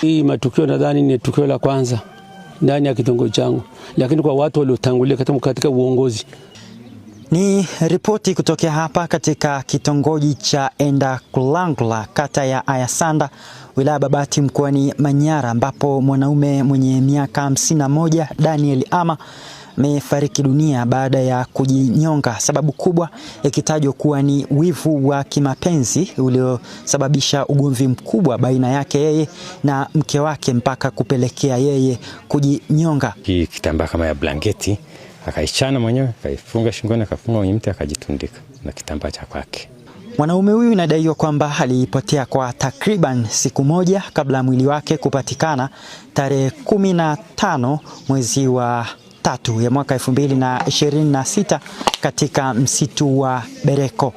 Hii matukio nadhani ni tukio la kwanza ndani ya kitongoji changu, lakini kwa watu waliotangulia katika uongozi. Ni ripoti kutokea hapa katika kitongoji cha Endakulangula, kata ya Ayasanda, wilaya Babati, mkoani Manyara, ambapo mwanaume mwenye miaka 51 Daniel Ama amefariki dunia baada ya kujinyonga, sababu kubwa ikitajwa kuwa ni wivu wa kimapenzi uliosababisha ugomvi mkubwa baina yake yeye na mke wake mpaka kupelekea yeye kujinyonga. Kitambaa kama ya blanketi akaichana mwenyewe, akaifunga shingoni, akafunga kwenye mti, akajitundika na kitambaa cha kwake. Mwanaume huyu inadaiwa kwamba alipotea kwa takriban siku moja kabla mwili wake kupatikana tarehe 15 mwezi wa 3 ya mwaka 2026 katika msitu wa Bereko.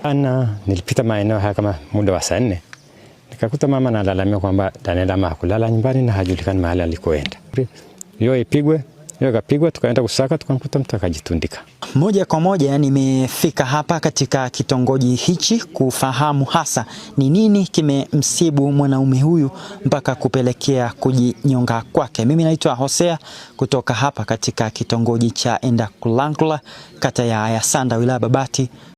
Nilipita maeneo haya kama muda wa saa 4. Nikakuta mama analalamika kwamba Daniel Ama hakulala nyumbani na hajulikani mahali alikoenda. Hiyo ipigwe, hiyo kapigwa, tukaenda kusaka, tukamkuta mtu akajitundika. Moja kwa moja nimefika hapa katika kitongoji hichi kufahamu hasa ni nini kimemsibu mwanaume huyu mpaka kupelekea kujinyonga kwake. Mimi naitwa Hosea kutoka hapa katika kitongoji cha Endakulangula, kata ya Ayasanda, wilaya Babati.